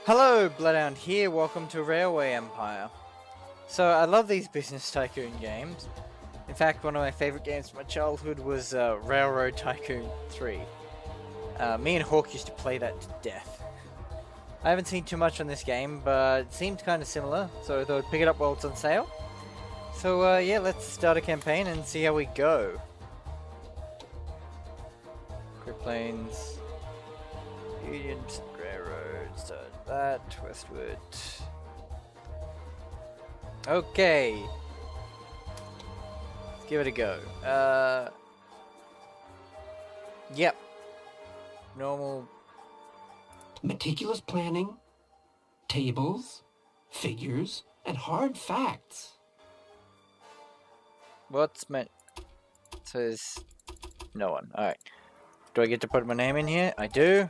Hello, Bloodhound here, welcome to Railway Empire. So, I love these business tycoon games. In fact, one of my favorite games from my childhood was Railroad Tycoon 3. Me and Hawk used to play that to death. I haven't seen too much on this game, but it seemed kind of similar, so I thought I'd pick it up while it's on sale. So, yeah, let's start a campaign and see how we go. Great Plains, Union Railroad, start that, westward. Okay. Let's give it a go. Yep. Normal. Meticulous planning, tables, figures, and hard facts. What's meant? Says no one. Alright. Do I get to put my name in here? I do.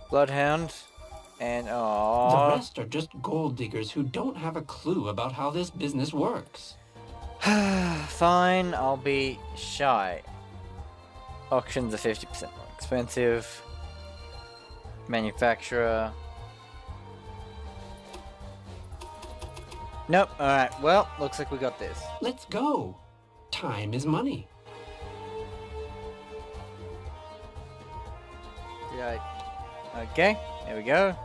Bloodhound. And The rest are just gold diggers who don't have a clue about how this business works. fine, I'll be shy. Auctions are 50% more expensive. Manufacturer. Nope, alright, well, looks like we got this. Let's go. Time is money. Right. Okay, there we go.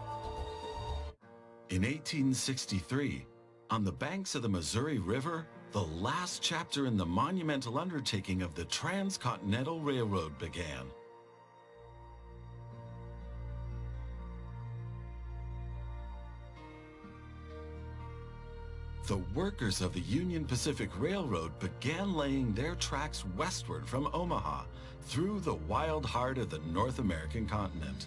In 1863, on the banks of the Missouri River, the last chapter in the monumental undertaking of the Transcontinental Railroad began. The workers of the Union Pacific Railroad began laying their tracks westward from Omaha through the wild heart of the North American continent.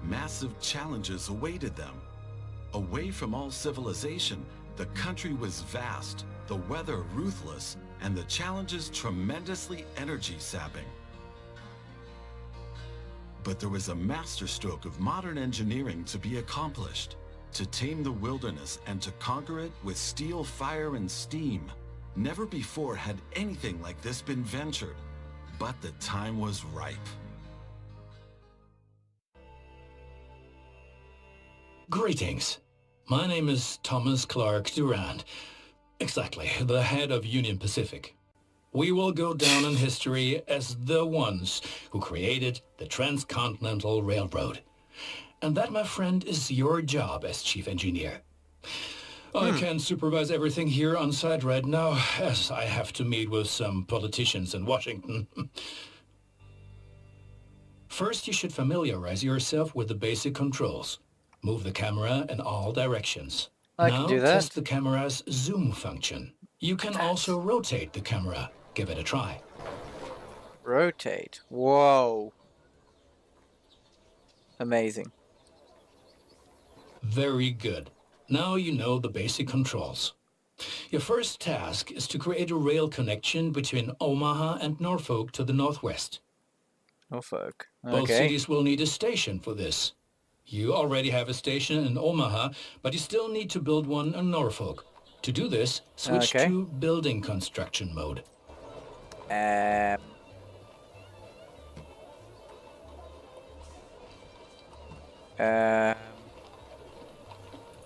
Massive challenges awaited them. Away from all civilization, the country was vast, the weather ruthless, and the challenges tremendously energy-sapping. But there was a masterstroke of modern engineering to be accomplished. To tame the wilderness and to conquer it with steel, fire, and steam. Never before had anything like this been ventured, but the time was ripe. Greetings. My name is Thomas Clark Durand. Exactly, the head of Union Pacific. We will go down in history as the ones who created the Transcontinental Railroad. And that, my friend, is your job as chief engineer. I can't supervise everything here on site right now, as I have to meet with some politicians in Washington. First, you should familiarize yourself with the basic controls. Move the camera in all directions. I now, can do that. test the camera's zoom function. You can also rotate the camera. Give it a try. Rotate. Whoa. Amazing. Very good. Now you know the basic controls. Your first task is to create a rail connection between Omaha and Norfolk to the northwest. Norfolk. Both Okay. cities will need a station for this. You already have a station in Omaha, but you still need to build one in Norfolk. To do this, switch Okay. to building construction mode.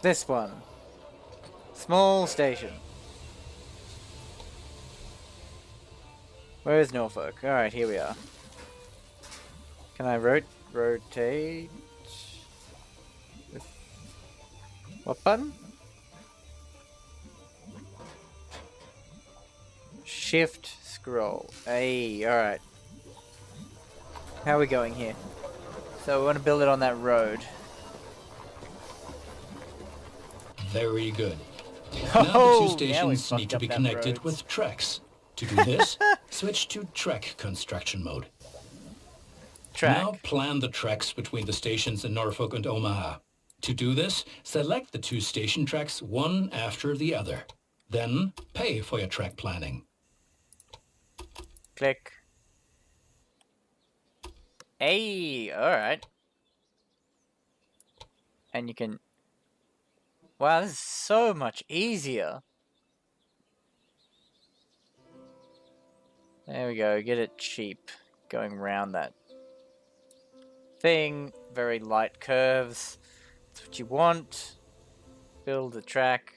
This one. Small station. Where is Norfolk? Alright, here we are. Can I rotate? With what button? Shift scroll. Hey, alright. How are we going here? So we want to build it on that road. Very good. Now the Oh, two now we stations need fucked to up be them connected roads. with tracks. To do this, switch to track construction mode. Track. Now plan the tracks between the stations in Norfolk and Omaha. To do this, select the two station tracks one after the other. Then pay for your track planning. Click. Hey, alright. And you can... Wow, this is so much easier. There we go, get it cheap. Going round that thing. Very light curves. That's what you want. Build a track.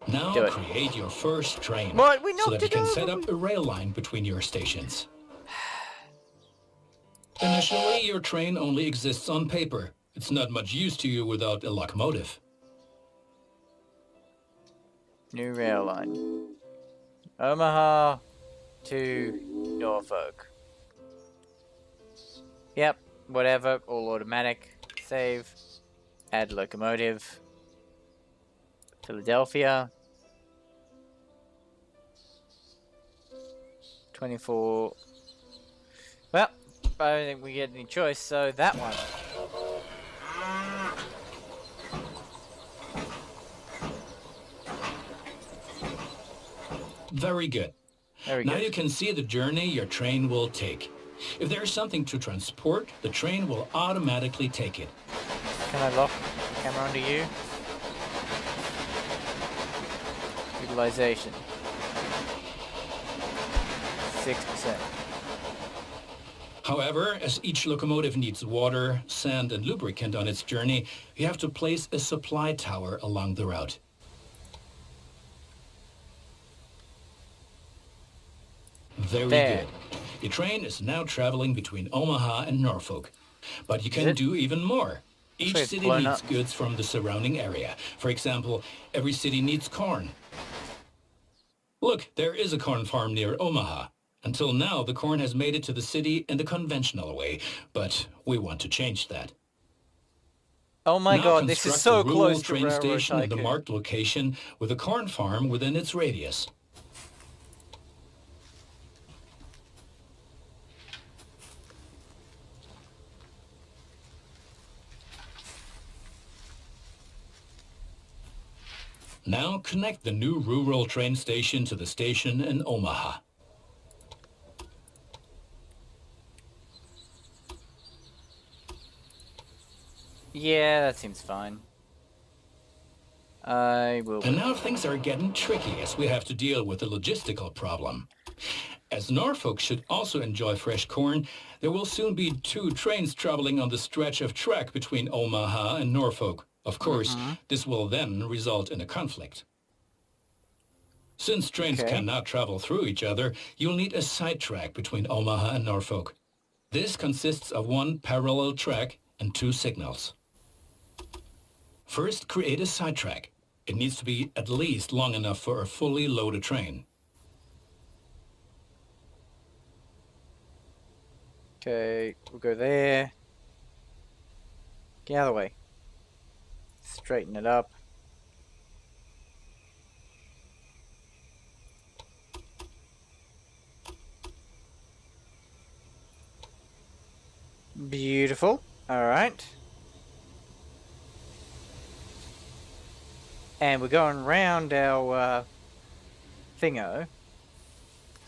Now Do it. create your first train. What? We so knocked that you it can over. set up a rail line between your stations. Initially, your train only exists on paper. It's not much use to you without a locomotive. New rail line. Omaha to Norfolk. Yep, whatever, all automatic. Save. Add locomotive. Philadelphia. 24. Well, I don't think we get any choice, so that one. Very good. Very Now good. you can see the journey your train will take. If there's something to transport, the train will automatically take it. Can I lock the camera onto you? Utilization. 6%. However, as each locomotive needs water, sand, and lubricant on its journey, you have to place a supply tower along the route. Very There. good. Your train is now traveling between Omaha and Norfolk. But you can it? do even more. Each like it's city blown needs up. goods from the surrounding area. For example, every city needs corn. Look, there is a corn farm near Omaha. Until now, the corn has made it to the city in the conventional way, but we want to change that. Oh my Now god, this is construct so a rural close to train Railroad station in the Tycoon. marked location with a corn farm within its radius. Now connect the new rural train station to the station in Omaha. Yeah, that seems fine. I will. And now things are getting tricky as we have to deal with a logistical problem. As Norfolk should also enjoy fresh corn, there will soon be 2 trains traveling on the stretch of track between Omaha and Norfolk. Of course, this will then result in a conflict. Since trains Okay. cannot travel through each other, you'll need a sidetrack between Omaha and Norfolk. This consists of 1 parallel track and 2 signals. First, create a sidetrack. It needs to be at least long enough for a fully loaded train. Okay, we'll go there. Get out of the way. Straighten it up. Beautiful. Alright. And we're going round our thingo.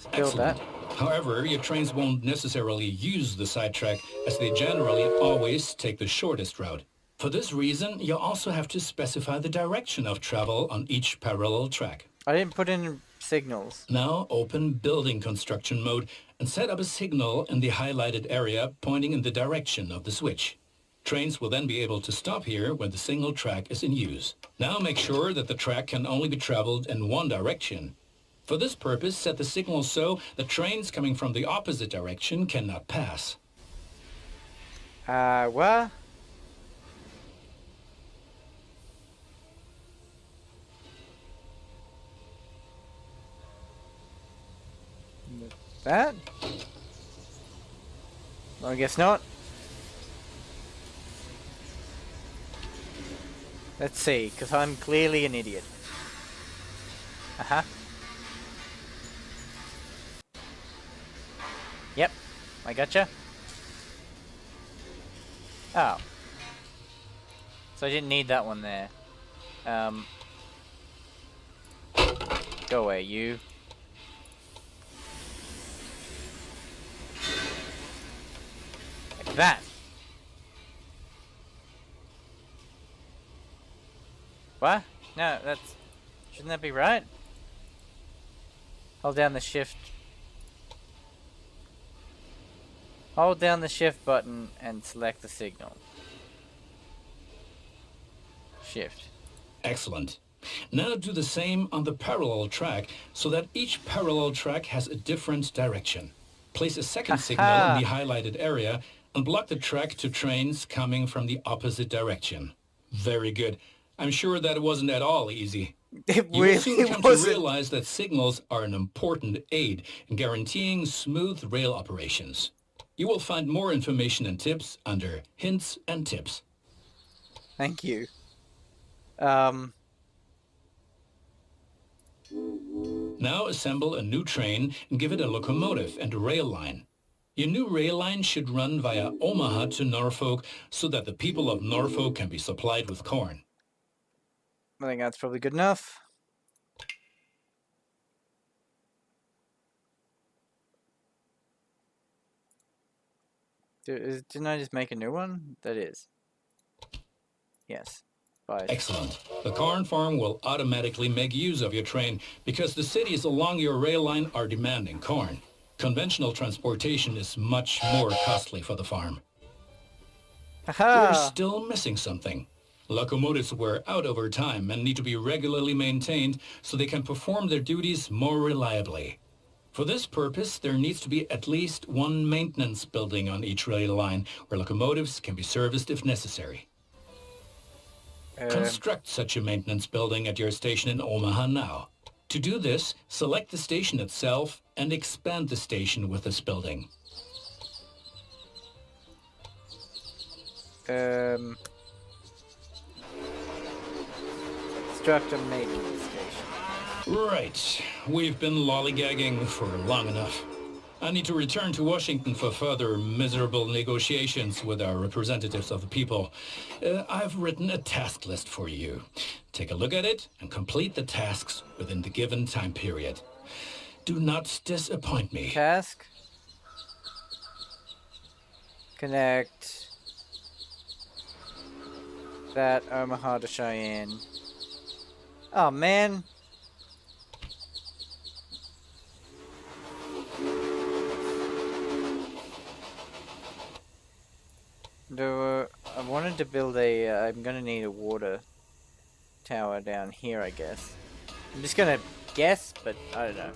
Let's build that. However, your trains won't necessarily use the sidetrack as they generally always take the shortest route. For this reason, you also have to specify the direction of travel on each parallel track. I didn't put in signals. Now open building construction mode and set up a signal in the highlighted area pointing in the direction of the switch. Trains will then be able to stop here when the single track is in use. Now make sure that the track can only be traveled in one direction. For this purpose, set the signal so that trains coming from the opposite direction cannot pass. What? That? Well, I guess not. Let's see, because I'm clearly an idiot. Uh-huh. Yep, I gotcha. Oh. So I didn't need that one there. Go away, you. Like that. What? No, that's... Shouldn't that be right? Hold down the shift. Hold down the shift button and select the signal. Shift. Excellent. Now do the same on the parallel track so that each parallel track has a different direction. Place a second signal in the highlighted area and block the track to trains coming from the opposite direction. Very good. I'm sure that wasn't at all easy. It You will soon really come to wasn't. realize that signals are an important aid in guaranteeing smooth rail operations. You will find more information and tips under Hints and Tips. Thank you. Now assemble a new train and give it a locomotive and a rail line. Your new rail line should run via Omaha to Norfolk so that the people of Norfolk can be supplied with corn. I think that's probably good enough. Didn't I just make a new one? That is. Yes. Bye. Excellent. The corn farm will automatically make use of your train because the cities along your rail line are demanding corn. Conventional transportation is much more costly for the farm. Haha! We're still missing something. Locomotives wear out over time and need to be regularly maintained so they can perform their duties more reliably. For this purpose, there needs to be at least one maintenance building on each rail line where locomotives can be serviced if necessary. Construct such a maintenance building at your station in Omaha now. To do this, select the station itself and expand the station with this building. Construct a maintenance station. Right. We've been lollygagging for long enough. I need to return to Washington for further miserable negotiations with our representatives of the people. I've written a task list for you. Take a look at it and complete the tasks within the given time period. Do not disappoint me. Task. Connect that Omaha to Cheyenne. Oh man. I wanted to build a, I'm gonna need a water tower down here, I guess. I'm just gonna guess, but I don't know.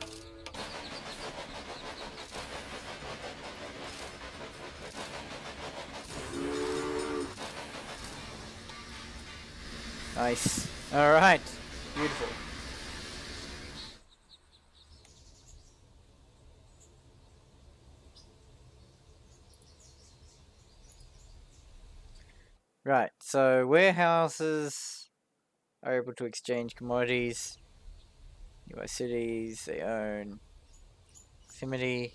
Nice. Alright. Beautiful. Right, so warehouses are able to exchange commodities. US cities, they own proximity.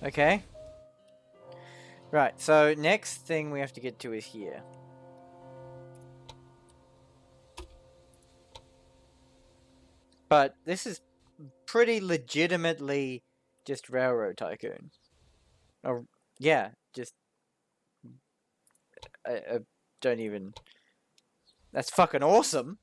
Okay. Right, so next thing we have to get to is here. But this is pretty legitimately just Railroad Tycoon. Oh, yeah, just... I don't even... That's fucking awesome!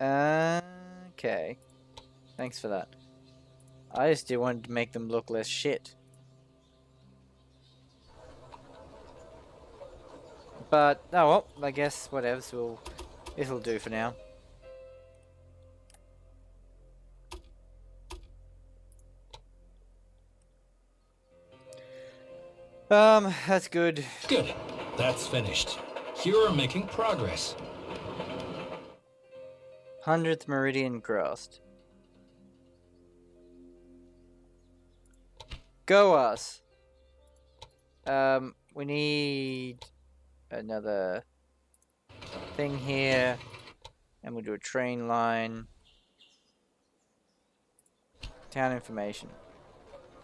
Okay. Thanks for that. I just wanted to make them look less shit. But, oh well, I guess whatever, it'll do for now. That's good. Good. That's finished. You're making progress. 100th meridian crossed. Go us. We need another thing here, and we'll do a train line. Town information.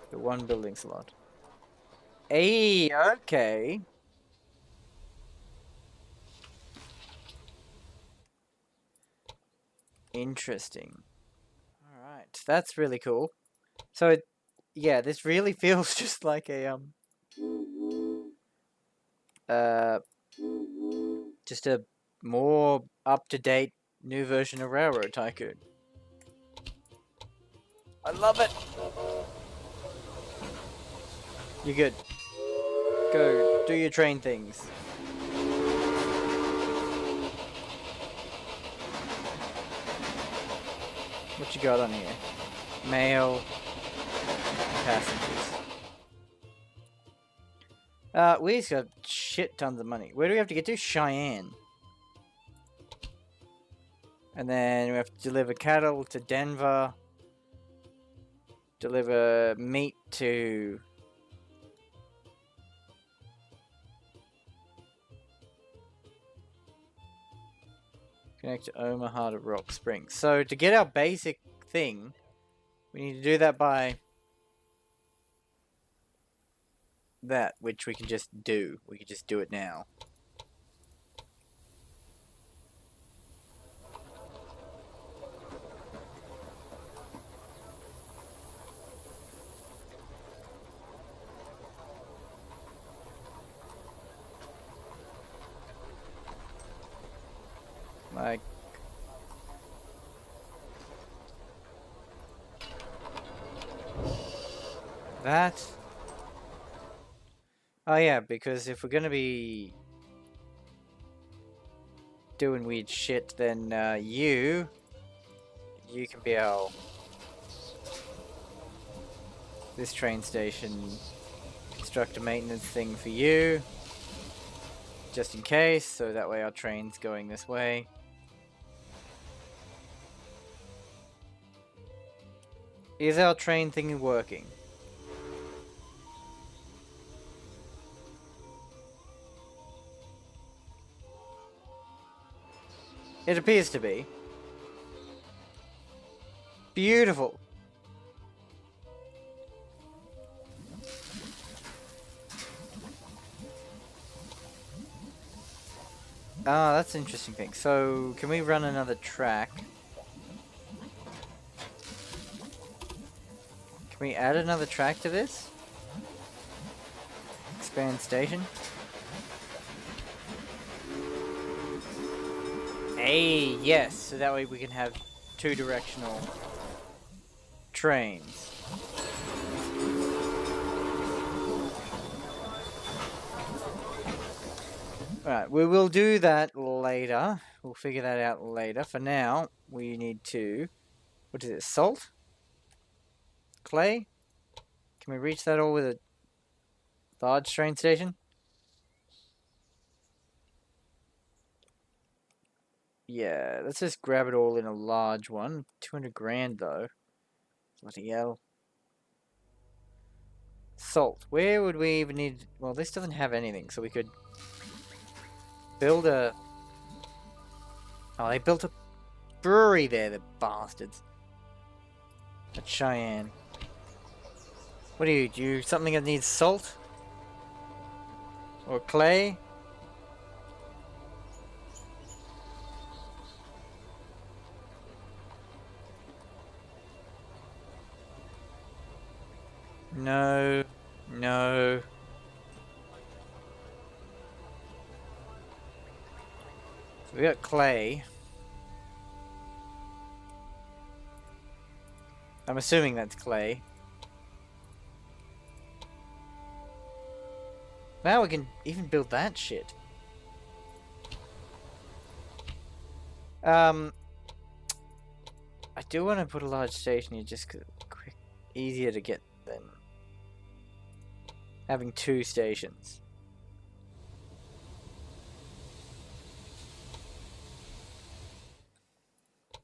The one building slot. Hey, okay. Interesting. Alright, that's really cool. So, yeah, this really feels just like a, uh, just a more up-to-date new version of Railroad Tycoon. I love it! You're good. Go, do your train things. What you got on here? Mail, passengers. We just got shit tons of money. Where do we have to get to? Cheyenne. And then we have to deliver cattle to Denver. Deliver meat to... Connect to Omaha to Rock Springs. So to get our basic thing, we need to do that by... that, which we can just do. We can just do it now. Like... that. Oh yeah, because if we're gonna be doing weird shit, then you can be our... this train station. Construct a maintenance thing for you. Just in case, so that way our train's going this way. Is our train thing working? It appears to be. Beautiful. Ah, that's an interesting thing. So, can we run another track? Can we add another track to this? Expand station. Hey, yes. So that way we can have two-directional trains. Alright, we will do that later. We'll figure that out later. For now, we need to... what is it? Salt? Clay? Can we reach that all with a large train station? Yeah, let's just grab it all in a large one. 200 grand though. Bloody hell. Salt. Where would we even need... well, this doesn't have anything, so we could build a... oh, they built a brewery there, the bastards. At Cheyenne. What do you something that needs salt? Or clay? No. No. So we got clay. I'm assuming that's clay. Now we can even build that shit. I do want to put a large station here just because it's easier to get than having two stations.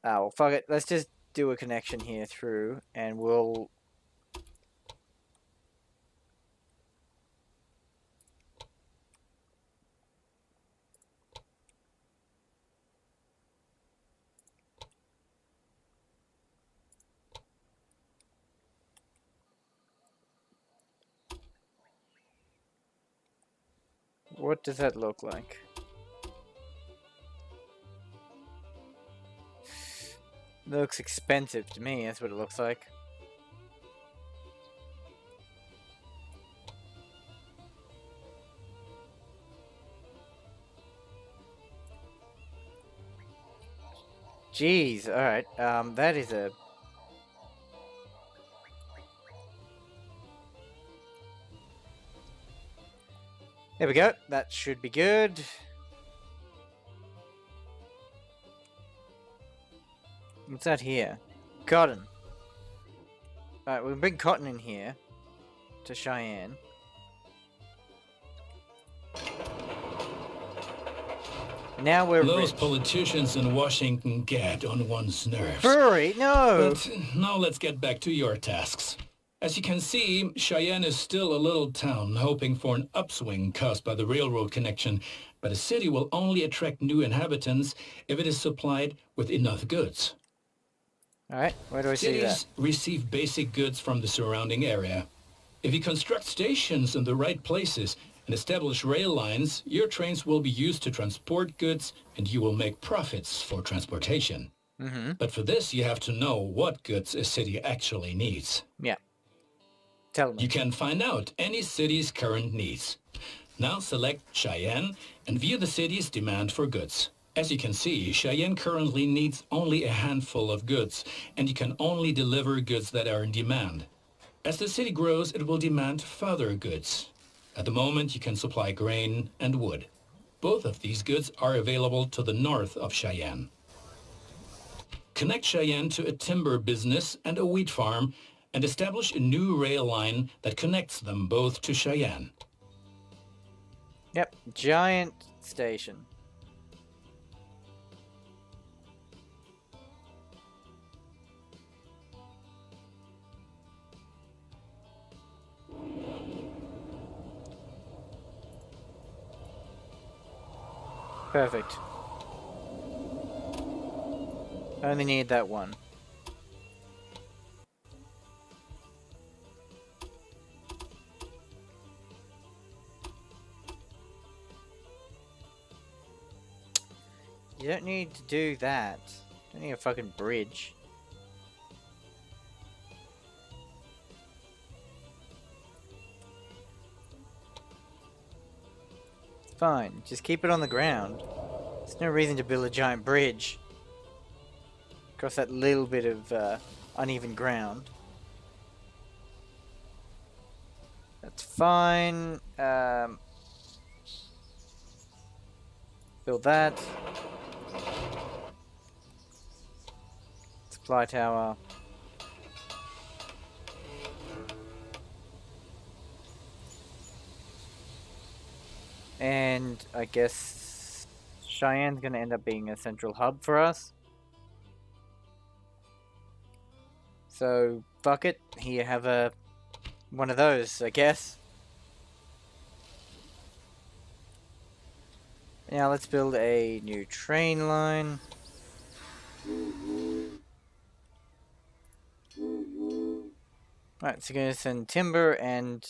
Ah, well, fuck it. Let's just do a connection here through, and we'll... what does that look like? Looks expensive to me, that's what it looks like. Jeez, alright, that is a... There we go, that should be good. What's that here? Cotton. Alright, we'll bring cotton in here to Cheyenne. Now we're Those rich. politicians in Washington get on one's nerves. Furry, no! But now let's get back to your tasks. As you can see, Cheyenne is still a little town hoping for an upswing caused by the railroad connection, but a city will only attract new inhabitants if it is supplied with enough goods. Alright, where do I see that? Cities receive basic goods from the surrounding area. If you construct stations in the right places and establish rail lines, your trains will be used to transport goods and you will make profits for transportation. But for this, you have to know what goods a city actually needs. Yeah. Tell me. You can find out any city's current needs. Now select Cheyenne and view the city's demand for goods. As you can see, Cheyenne currently needs only a handful of goods, and you can only deliver goods that are in demand. As the city grows, it will demand further goods. At the moment, you can supply grain and wood. Both of these goods are available to the north of Cheyenne. Connect Cheyenne to a timber business and a wheat farm, and establish a new rail line that connects them both to Cheyenne. Yep, giant station. Perfect. Only need that one. You don't need to do that. You don't need a fucking bridge. Fine, just keep it on the ground. There's no reason to build a giant bridge across that little bit of uneven ground. That's fine. Build that. Supply tower. And I guess Cheyenne's gonna end up being a central hub for us. So fuck it. Here, have a one of those, I guess. Now let's build a new train line. Alright, so gonna send timber and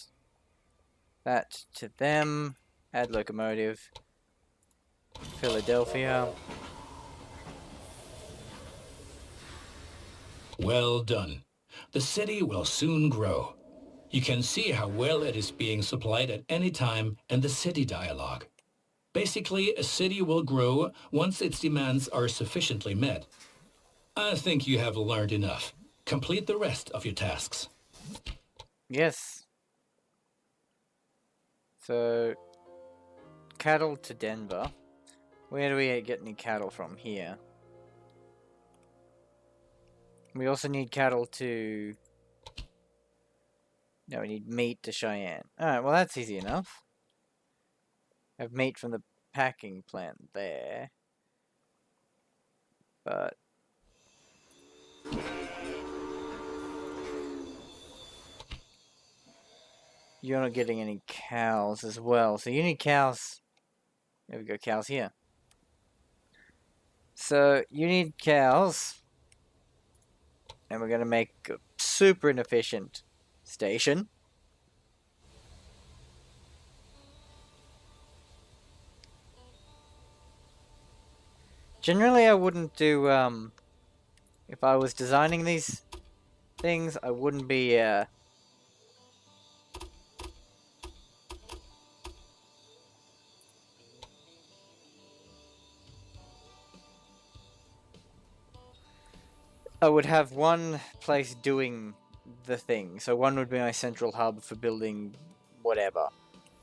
that to them. Add locomotive. Philadelphia. Well done. The city will soon grow. You can see how well it is being supplied at any time in the city dialogue. Basically, a city will grow once its demands are sufficiently met. I think you have learned enough. Complete the rest of your tasks. Yes. So, cattle to Denver. Where do we get any cattle from? Here. We also need cattle to... No, we need meat to Cheyenne. Alright, well that's easy enough. Have meat from the packing plant there. But... You're not getting any cows as well. So you need cows. There we go, cows here. So you need cows. And we're going to make a super inefficient station. Generally, I wouldn't do, if I was designing these things, I wouldn't be, I would have one place doing the thing. So one would be my central hub for building whatever,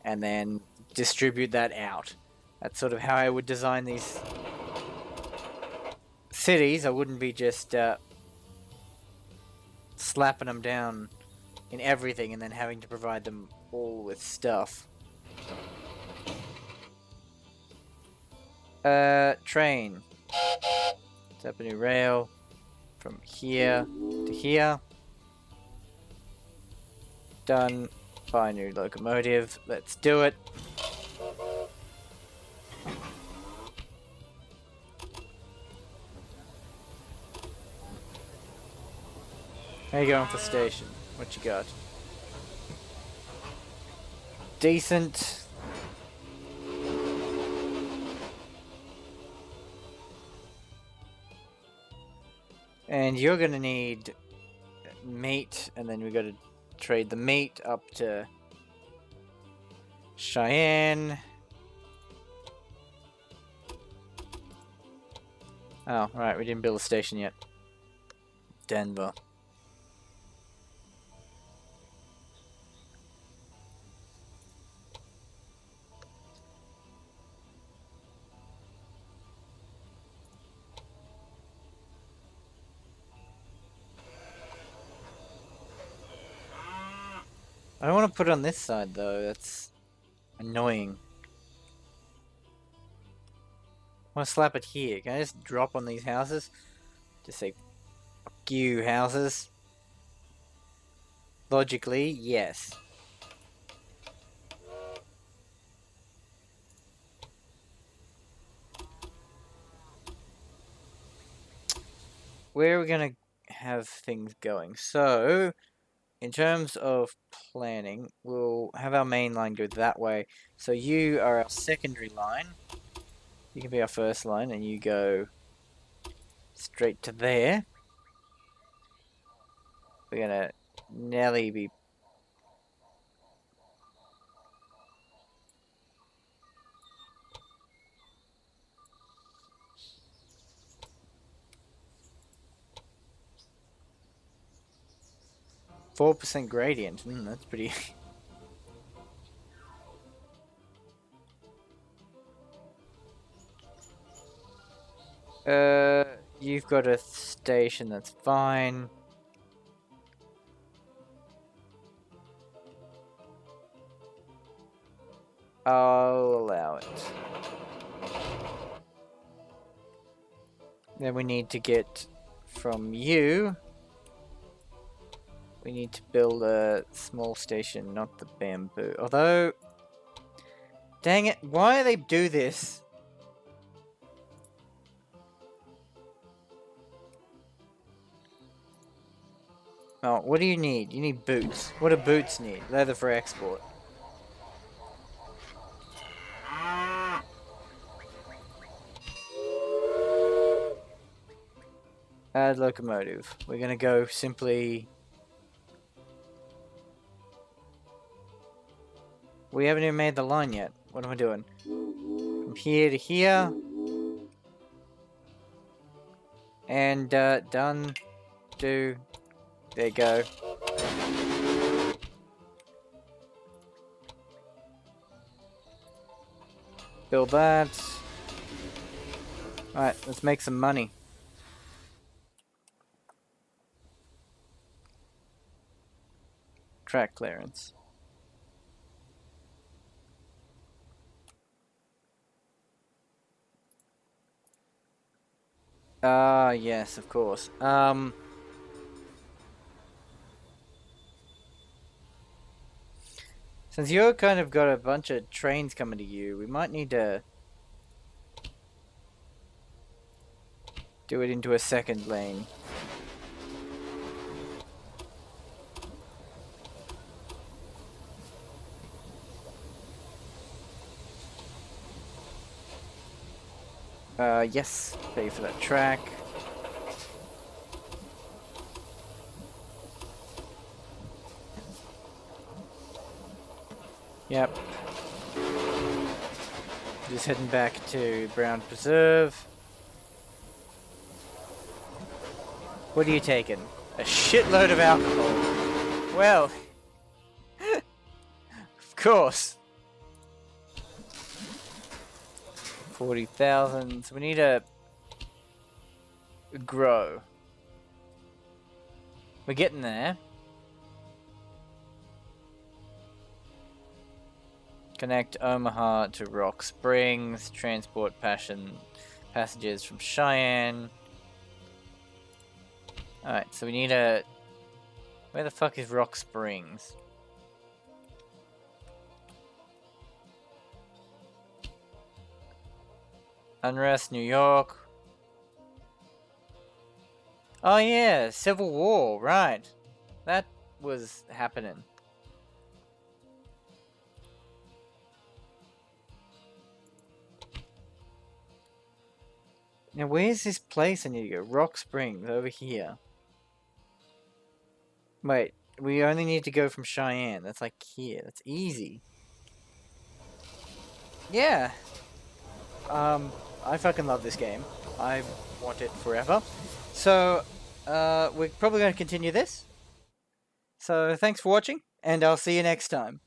and then distribute that out. That's sort of how I would design these cities. I wouldn't be just slapping them down in everything and then having to provide them all with stuff. Train. Set up a new rail from here to here. Done. Buy a new locomotive. Let's do it. How you going for station? What you got? Decent. And you're gonna need meat, and then we gotta trade the meat up to Cheyenne. Oh, right, we didn't build a station yet. Denver. I don't want to put it on this side though, that's annoying. I want to slap it here. Can I just drop on these houses? Just say, fuck you, houses. Logically, yes. Where are we going to have things going? So, in terms of planning, we'll have our main line go that way. So you are our secondary line. You can be our first line, and you go straight to there. We're gonna nearly be... ...4% gradient. That's pretty... You've got a station, that's fine. I'll allow it. Then we need to get from you. We need to build a small station, not the bamboo. Although, dang it, why do they do this? Oh, what do you need? You need boots. What do boots need? Leather for export. Add locomotive. We're gonna go simply... We haven't even made the line yet. What am I doing? From here to here. And, done. Do. There you go. Build that. Alright, let's make some money. Track clearance. Yes, of course. Since you're kind of got a bunch of trains coming to you, we might need to do it into a second lane. Yes. Pay for that track. Yep. Just heading back to Brown Preserve. What are you taking? A shitload of alcohol. Well, of course. 40,000. So we need to grow. We're getting there. Connect Omaha to Rock Springs. Transport passengers from Cheyenne. Alright, so we need a... Where the fuck is Rock Springs? Unrest, New York. Oh yeah, Civil War, right. That was happening. Now where's this place I need to go? Rock Springs, over here. Wait, we only need to go from Cheyenne. That's like here. That's easy. Yeah. I fucking love this game. I want it forever. So, we're probably going to continue this. So, thanks for watching, and I'll see you next time.